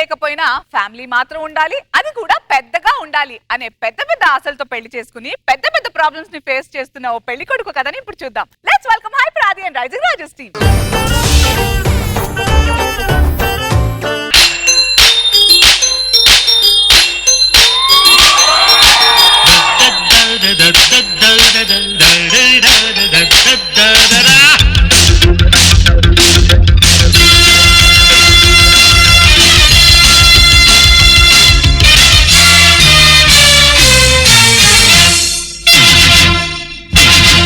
లేకపోయినా ఫ్యామిలీ మాత్రం ఉండాలి, అది కూడా పెద్దగా ఉండాలి అనే పెద్ద పెద్ద ఆశలతో పెళ్లి చేసుకుని పెద్ద పెద్ద ప్రాబ్లమ్స్ ని ఫేస్ చేస్తున్న ఓ పెళ్లి కొడుకు కథని ఇప్పుడు చూద్దాం. లెట్స్ వెల్కమ్ హై ప్రాది అండ్ రైజింగ్ రాజస్ టీమ్.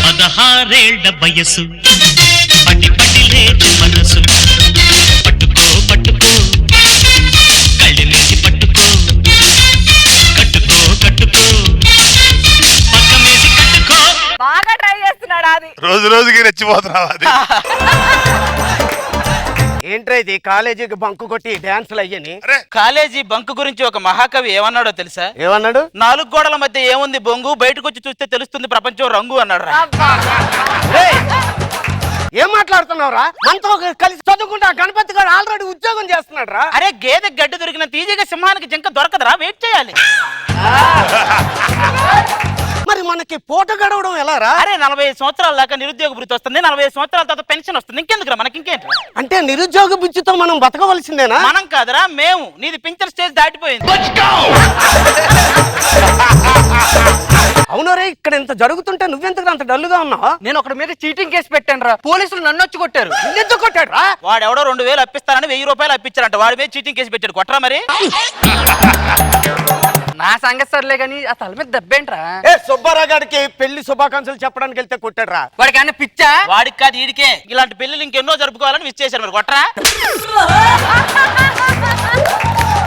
పదహారేళ్ల వయసు పడి పడి లేదు మనసు పట్టుకో పట్టుకో కళ్ళి నుంచి పట్టుకో కట్టుకో కట్టుకో పక్కమేసి కట్టుకో. బాగా ట్రై చేస్తున్నాడు అది. రోజు రోజుకి రెచ్చిపోతున్నావు అది. ఏంట్రా ఇది కాలేజీకి బంకు కొట్టి డాన్సులు అయ్యని? కాలేజీ బంక్ గురించి ఒక మహాకవి ఏమన్నాడో తెలుసా? ఏమన్నాడు? నాలుగు గోడల మధ్య ఏముంది బొంగు, బయటకు వచ్చి చూస్తే తెలుస్తుంది ప్రపంచం రంగు అన్నాడు. ఏం మాట్లాడుతున్నావురా? మనతో కలిసి చదువుకుంటా గణపతి గారు ఆల్రెడీ ఉద్యోగం చేస్తున్నాడు రా. అరే గేదె గడ్డి దొరికిన తీజగా సింహానికి జింక దొరకదురా, వెయిట్ చేయాలి. మరి మనకి పూట గడవడం ఎలా రా? అరే 45 సంవత్సరాల దాకా నిరుద్యోగ వృత్తి వస్తుంది, 45 సంవత్సరాల తర్వాత పెన్షన్ వస్తుంది. ఇంకెందుకురా మనకి, ఇంకేంటి? అంటే నిరుద్యోగ బుచ్చితో మనం బతకవలసిందేనా? మనం కాదురా, మేము. నీది పింఛన్ స్టేజ్ దాటిపోయింది. అవునరే, ఇక్కడ ఇంత జరుగుతుంటే నువ్వెంతకు అంత డల్లుగా ఉన్నావా? నేను ఒకటి మీద చీటింగ్ కేసు పెట్టాను రా, పోలీసులు నన్ను వచ్చి కొట్టారు. ఎందుకు కొట్టాడు రా? వాడు ఎవడో 2000 అప్పిస్తానని 1000 రూపాయలు అప్పించారంట, వాడి మీద చీటింగ్ కేసు పెట్టాడు. కొట్టరా మరి? నా సంగతి సర్లే గాని ఆ తల మీద దెబ్బేంట్రా? సుబ్బారావు గారికి పెళ్లి శుభాకాంక్షలు చెప్పడానికి వెళ్తే కొట్టాడు రా. వాడికి అన్న పిచ్చా? వాడికి కాదు ఈడికే. ఇలాంటి పెళ్లిలు ఇంకెన్నో జరుపుకోవాలని విష్ చేశారు. మరి కొట్టరా?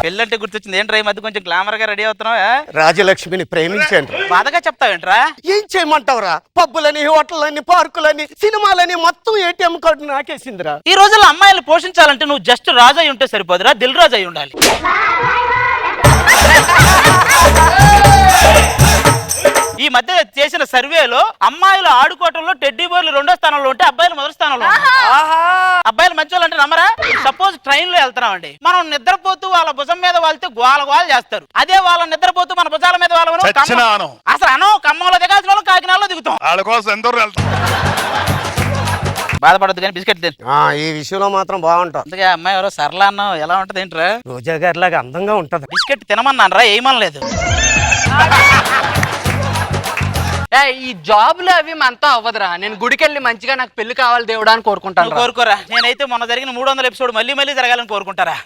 పెళ్ళంటే గుర్తొచ్చింది. ఏంట్రా ఈ మధ్య కొంచెం గ్లామర్ గా రెడీ అవుతున్నావా? రాజలక్ష్మిని ప్రేమించాను. బాధగా చెప్తావేంట్రా? ఏం చేయమంటావురా? పబ్బులని, హోటళ్ళని, పార్కులని, సినిమాలని మొత్తం ఏటీఎం కార్డు నాకేసిందిరా. ఈ రోజుల్లో అమ్మాయిలు పోషించాలంటే నువ్వు జస్ట్ రాజు అయి ఉంటే సరిపోదురా, దిల్ రాజు అయి ఉండాలి. ఈ మధ్య చేసిన సర్వేలో అమ్మాయిలు ఆడుకోవటంలో టెడ్డీ బోర్లు 2వ స్థానంలో ఉంటే అబ్బాయిలు 1వ స్థానంలో. అబ్బాయిలు మంచి అంటే నమ్మరా? సపోజ్ ట్రైన్ లో వెళ్తున్నామండి, మనం నిద్రపోతూ వాళ్ళ భుజం మీద వాళ్తే గోల గోల చేస్తారు. అదే వాళ్ళ నిద్రపోతూ మన భుజాల మీద వాళ్ళను అసలు అనో ఖమ్మంలో దిగాల్సిన వాళ్ళు కాకినాడలో దిగుతాం. వాళ్ళ కోసం ఎంతో వెళ్తాం. బాధపడద్దు కానీ బిస్కెట్ తిని. ఈ విషయంలో మాత్రం బాగుంటాం. అందుకే అమ్మాయి ఎవరో సరళ అన్నావు, ఎలా ఉంటది ఏంట్రా? రోజా గారి లాగా అందంగా ఉంటది. బిస్కెట్ తినమన్నాను రా, ఏమనలేదు. ఈ జాబ్లు అవి మనతో అవ్వదురా. నేను గుడికెళ్ళి మంచిగా నాకు పెళ్లి కావాలి దేవుడా అని కోరుకుంటాను. కోరుకోరా. నేనైతే మొన్న జరిగిన 300 ఎపిసోడ్ మళ్ళీ మళ్ళీ జరగాలని కోరుకుంటారా?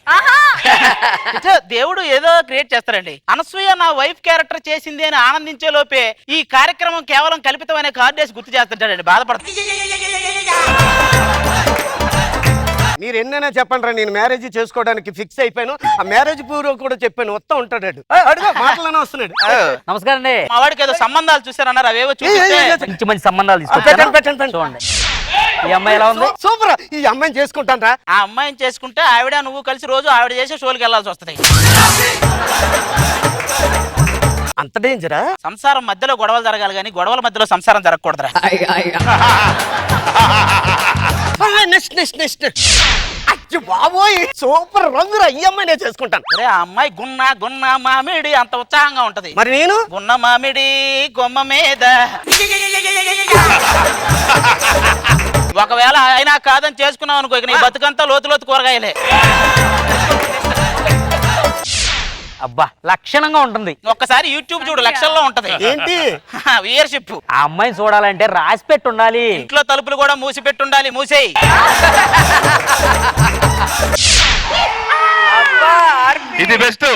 దేవుడు ఏదో క్రియేట్ చేస్తారండి. అనసూయ నా వైఫ్ క్యారెక్టర్ చేసింది అని ఆనందించే లోపే ఈ కార్యక్రమం కేవలం కల్పితం అనే కార్డేసి గుర్తు చేస్తుంటాడండి. బాధపడుతుంది. మీరు ఎన్నైనా చెప్పండి రా, నేను మ్యారేజ్ చేసుకోవడానికి ఫిక్స్ అయిపోయాను. ఆ మ్యారేజ్ పూర్వ కూడా చెప్పాను, వస్తా ఉంటాడు. అడుగు మాటలోనే వస్తున్నాడు. నమస్కారం అండి. మా వాడికి ఏదో సంబంధాలు చూసారన్నారు, అవేవో చూస్తే మంచి మంచి సంబంధాలు చూడండి. ఈ అమ్మాయి ఎలా ఉంది? సూపర్. ఈ అమ్మాయిని చేసుకుంటాను రా. ఆ అమ్మాయిని చేసుకుంటే ఆవిడ నువ్వు కలిసి రోజు ఆవిడ చేసే షోలకి వెళ్ళాల్సి వస్తుంది. అంత డేంజరా? సంసారం మధ్యలో గొడవలు జరగాలి కానీ గొడవల మధ్యలో సంసారం జరగకూడదురా. నెక్స్ట్ బాబోయ్, సూపర్ రంగురా. ఈ అమ్మాయినే చేసుకుంటాను. అరే ఆ అమ్మాయి గున్న గున్న మామిడి అంత ఉత్సాహంగా ఉంటది. మరి నేను గున్న మామిడి కొమ్మ మీద. ఒకవేళ అయినా కాదని చేసుకున్నావు అనుకో, ఇక నీ బతుకంతా లోతు లోతు కూరగాయలే. అబ్బా లక్షణంగా ఉంటుంది. ఒక్కసారి యూట్యూబ్ చూడు, లక్షల్లో ఉంటది. ఏంటి వ్యూయర్షిప్. ఆ అమ్మాయిని చూడాలంటే రాసి పెట్టి ఉండాలి. ఇంట్లో తలుపులు కూడా మూసి పెట్టుండాలి. మూసేయి. ఇది best.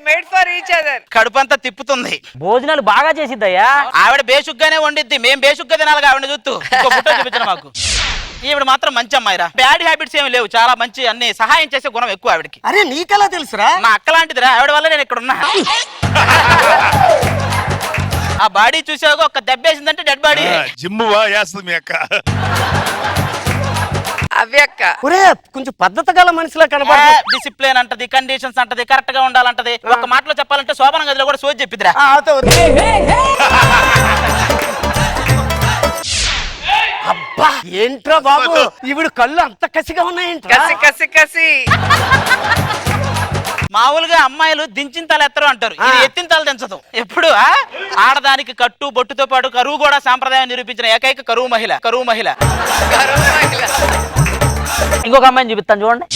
Made for each other. కడుపంతా తిప్పుతుంది. భోజనాలు బాగా చేసిద్దయ్యా. ఆవిడ బేసుగ్గానే వండిద్ది, మేం బేసుగ్గా తినాలిగా ఆవిడ చూస్తూ. ఇంకో ఫోటో చూపించండి మాకు. ఈవిడ మాత్రం మంచి అమ్మాయిరా. బ్యాడ్ హ్యాబిట్స్ ఏమి లేవు, చాలా మంచి, అన్ని సహాయం చేసే గుణం ఎక్కువ ఆవిడకి. అరే నీకెలా తెలుసురా? మా అక్క లాంటిదిరా, ఆవిడ వల్ల నేను ఇక్కడ ఉన్నా. ఆ బాడీ చూసాక ఒక దెబ్బేసిందంటే డెడ్ బాడీ. జిమ్ము వేస్తుంది మీ అక్క. అవ్యక్క ఒరే కొంచెం పద్ధతి గల మనిషిలా కనబడుతుంది. డిసిప్లిన్ అంటది, కండిషన్స్ అంటది, కరెక్ట్ గా ఉండాలంటది. ఒక మాటలో చెప్పాలంటే శోభన గదిలో కూడా సోది చెప్పిదిరా. అబ్బా అబ్బా ఏంట్రా బాబు ఇవిడు కళ్ళు అంత కసిగా ఉన్నాయేంట్రా కసి కసి కసి మామూలుగా అమ్మాయిలు దించిన తల ఎత్తరు అంటారు, ఇది ఎత్తిన తల దించదు ఎప్పుడు. ఆడదానికి కట్టు బొట్టుతో పాటు కరువు కూడా సాంప్రదాయం నిరూపించిన ఏకైక కరువు మహిళ. ఇంకొక అమ్మాయిని చూపిస్తాను చూడండి.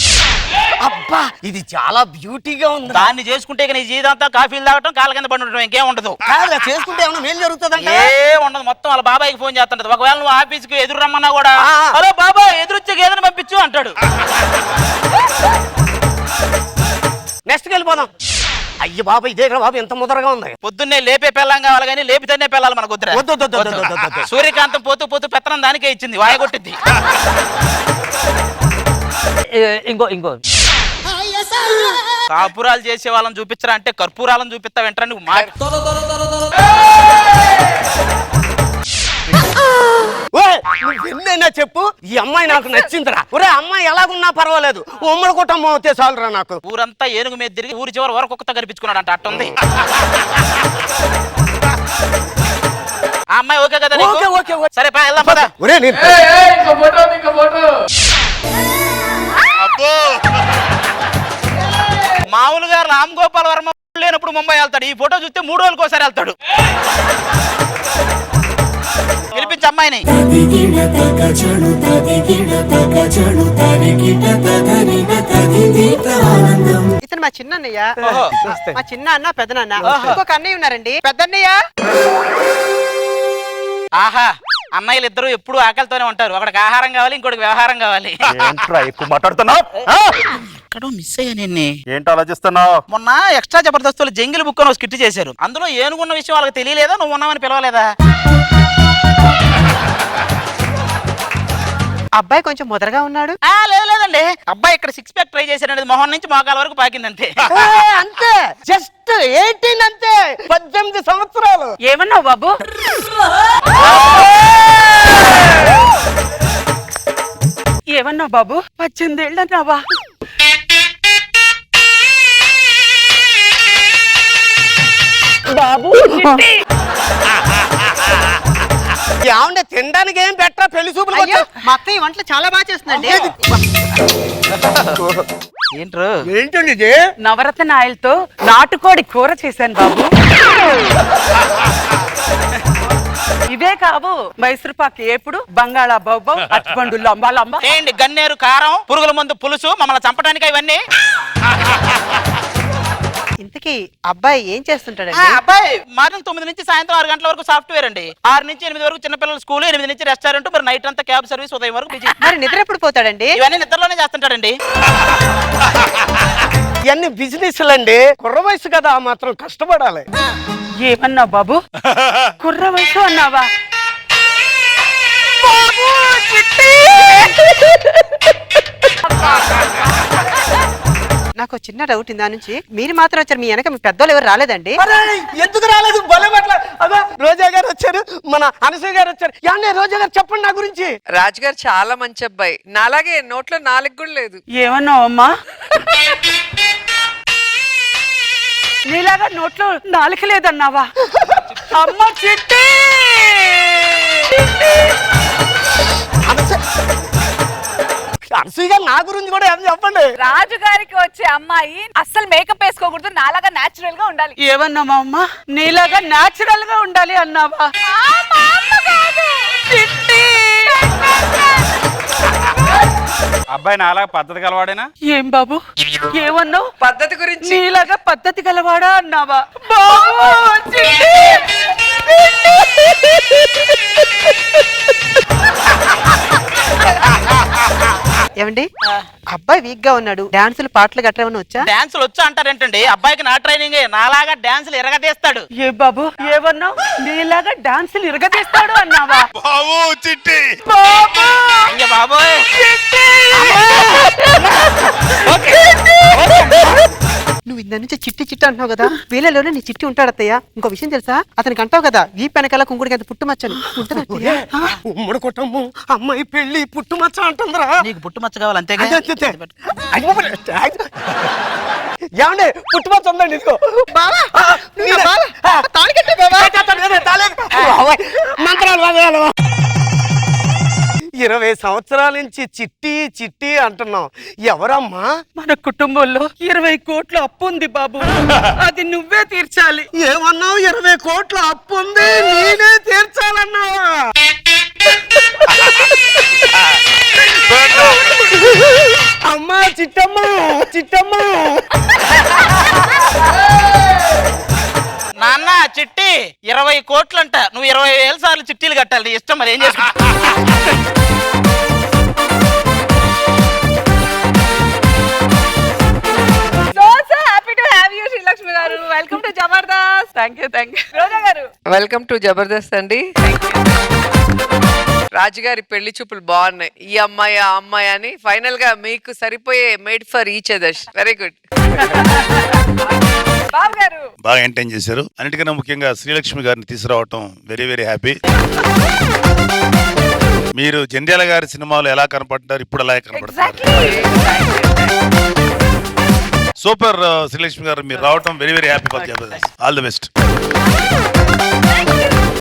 అబ్బా ఇది చాలా బ్యూటీగా ఉంది. దాన్ని చేసుకుంటే నీ జీవితంతా కాఫీలు తాగటం కాళ్ళ కింద పడి ఉండటం ఇంకేం ఉండదు. చేసుకుంటే ఏమన్నా మేలు జరుగుతుందంట? ఏ ఉండదు, మొత్తం వాళ్ళ బాబాయ్కి ఫోన్ చేస్తుంటది. ఒకవేళ నువ్వు ఆఫీస్కి ఎదురు రమ్మన్నా కూడా హలో బాబాయ్ ఎదురొచ్చే గేదెని పంపించు అంటాడు. నెక్స్ట్ వెళ్ళిపోదాం. అయ్య బాబు ఇదే బాబు ఎంత ముదరగా ఉంది. పొద్దున్నే లేపే పెళ్ళం కావాలి కానీ లేపితేనే పెళ్ళాలి మనకు వద్దురా. వద్దు. సూర్యకాంతం పోతూ పోతూ పెత్తనం దానికే ఇచ్చింది, వాయగొట్టింది. ఇంకో కాపురాలు చేసే వాళ్ళని చూపించరా అంటే కర్పూరాలను చూపిస్తా వెంటనే నువ్వు మాట. ఎన్నైనా చెప్పు ఈ అమ్మాయి నాకు నచ్చిందిరా. ఒరే అమ్మాయి ఎలాగున్నా పర్వాలేదు, ఉమ్మడి కుటుంబం అవుతే చాలురా నాకు. ఊరంతా ఏనుగు మీద తిరిగి ఊరి చివరి వరకు ఒక్కతో కనిపించుకున్నాడు అంట, అట్టుంది. ఆ అమ్మాయి ఓకే కదా నీకు? ఓకే. సరే పా వెళ్దాం పద. ఒరే నేను అబ్బో మామూలుగా రామ్ గోపాల్ వర్మ లేనప్పుడు ముంబై వెళ్తాడు, ఈ ఫోటో చూస్తే 3 రోజులకు ఒకసారి వెళ్తాడు. పిలిపించి అమ్మాయిని. ఇతను మా చిన్న అన్నయ్య, ఓహో. మా చిన్న అన్న పెద్దనాన్న, ఇంకొక అన్నయ్య ఉన్నారండి పెద్దన్నయ్య. ఆహా అన్నయ్యలు ఇద్దరు ఎప్పుడు ఆకలితోనే ఉంటారు, ఒకడికి ఆహారం కావాలి ఇంకోటికి వ్యవహారం కావాలి. ఏంట్రా ఎక్కువ మాట్లాడుతున్నావు? ఎక్కడో మిస్ అయ్యా నిన్నే. ఏంటి ఆలోచిస్తున్నావు? మొన్న ఎక్స్ట్రా జబర్దస్తులు జంగిల్ బుక్ అని స్కిట్ చేశారు, అందులో ఏనుగున్న విషయం వాళ్ళకి తెలియలేదా, నువ్వు ఉన్నావని పిలవలేదా? అబ్బాయి కొంచెం ముదరగా ఉన్నాడు. లేదండి, అబ్బాయి ఇక్కడ 6 ప్యాక్ ట్రై చేశారండి, మొహం నుంచి మోకాల వరకు పాకింది అంతే. అంతే జస్ట్ 18 అంతే, 18 సంవత్సరాలు. ఏమన్నావు బాబు? ఏమన్నావు బాబు? 18 ఏళ్ళు అన్నావా? బాబు ఏమంటే తినడానికి ఏం పెట్టరా పెళ్లి చూపులు? అయ్యో, మా అత్తయ్య వంటలు చాలా బాగా చేస్తుందండి. ఏంట్రో ఏంటండి ఇది? నవరత్న ఆయిల్తో నాటుకోడి కూర చేశాను బాబు. ఇవే కావు మైసూర్పాకు ఏపుడు, బంగాళా బొబ్బ, అట్టుపండు లంబా. ఏంటి గన్నేరు కారం, పురుగుల మందు పులుసు, మమ్మల్ని చంపడానికి ఇవన్నీ. ఇంతకీ అబ్బాయి ఏం చేస్తుంటాడండి? అబ్బాయి మార్నింగ్ 9 నుంచి సాయంత్రం 6 గంటల వరకు సాఫ్ట్వేర్ అండి, 6 నుంచి 8 వరకు చిన్నపిల్లల స్కూల్, 8 నుంచి రెస్టారెంట్, మరి నైట్ అంతా క్యాబ్ సర్వీస్, ఉదయం వరకు బిజీ. మరి నిద్ర ఎప్పుడు పోతాడండి? ఇవన్నీ నిద్రలోనే చేస్తుంటాడండి. ఇవన్నీ బిజినెస్లు అండి, కుర్ర వయసు కదా ఆ మాత్రం కష్టపడాలి. ఏమన్నావు బాబు? కుర్ర వయసు అన్నావా? నాకు చిన్న డౌట్ ఇందా నుంచి, మీరు మాత్రం వచ్చారు, మీ వెనక మీ పెద్దోళ్ళు ఎవరు రాలేదండి? ఎందుకు రాలేదు? భలే పట్ల అదా రోజా గారు వచ్చారు, మన అనసూయ గారు వచ్చారు. ఏమండి రోజా గారు చెప్పండి నా గురించి. రాజుగారు చాలా మంచి అబ్బాయి, నాలాగే నోట్లో 4 కూడా లేదు. ఏమన్నావు అమ్మా? నీలాగా నోట్లో 4 లేదన్నావా? అమ్మ చిట్టి అనసూయ గారు నా గురించి కూడా ఏం చెప్పండి. రాజు గారికి వచ్చే అమ్మాయి అస్సలు మేకప్ వేసుకోకూడదు, నాలాగా నేచురల్ గా ఉండాలి. ఏమన్నావా అమ్మా? నీలాగా నాచురల్ గా ఉండాలి అన్నావా? అబ్బాయి నాలాగా పద్ధతి కలవాడేనా? ఏం బాబు ఏమన్నావు? పద్ధతి గురించి నీలాగా పద్ధతి గలవాడా అన్నావా? బాబు చిట్టి! ఏమండి అబ్బాయి వీక్ గా ఉన్నాడు, డాన్సులు పాటలు గట్రా ఏమన్నా వచ్చా? డాన్సులు వచ్చా అంటారేంటండి, అబ్బాయికి నా ట్రైనింగ్, నాలాగా డాన్సులు ఎరగదీస్తాడు. ఏ బాబు ఏమన్నావు? నీలాగా డాన్సులు ఇరగదీస్తాడు అన్నావా? బాబు చిట్టి బాబు అయ్య బాబోయ్. నువ్వు ఇంత నుంచి చిట్టి చిట్టి అంటున్నావు కదా, వీళ్ళలోనే నీ చిట్టి ఉంటాడు అత్తయ్య. ఇంకో విషయం తెలుసా? అతనికి అంటావు కదా వీపు వెనకాల కుంకుడికి అంత పుట్టుమచ్చని ఉంటుంది అత్తయ్య. ఉమ్మడి కుటుంబం అమ్మాయి పెళ్లి పుట్టుమచ్చ అంటుందిరా. నీకు పుట్టుమచ్చ కావాలి అంతేగా? ఏమండి పుట్టుమచ్చ ఉందండి ఇదిగో. మంత్రాలు 20 సంవత్సరాల నుంచి చిట్టి చిట్టి అంటున్నాం. ఎవరమ్మా? మన కుటుంబంలో 20 కోట్ల అప్పు ఉంది బాబు, అది నువ్వే తీర్చాలి. ఏమన్నావు? 20 కోట్ల అప్పు ఉంది, నేనే తీర్చాలన్నావా? అమ్మా చిట్టమ్మా, చిట్టమ్మా. నాన్న చిట్టి 20 కోట్లంట, నువ్వు 20,000 సార్లు చిట్టీలు కట్టాలి. నీ ఇష్టం, మరి ఏం చేసుకుంటా. So happy to have you Srilakshmi గారు. Welcome to Jabardasth. Thank you Roja గారు. వెల్కమ్ టు జబర్దస్త్ అండి. రాజుగారి పెళ్లి చూపులు బాగున్నాయి. ఈ అమ్మాయి ఆ అమ్మాయి అని ఫైనల్ గా మీకు సరిపోయే made for each others. Very good. Babu గారు. బాగా ఎంటైన్ చేశారు. అన్నిటికన్నా ముఖ్యంగా శ్రీలక్ష్మి గారిని తీసుకురావటం వెరీ వెరీ హ్యాపీ. మీరు జంధ్యాల గారి సినిమాలో ఎలా కనపడ్డారు, ఇప్పుడు అలాగే కనపడతారు. సూపర్ శ్రీలక్ష్మి గారు, మీరు రావటం very very happy for Jabardasth. All the best. Thank you.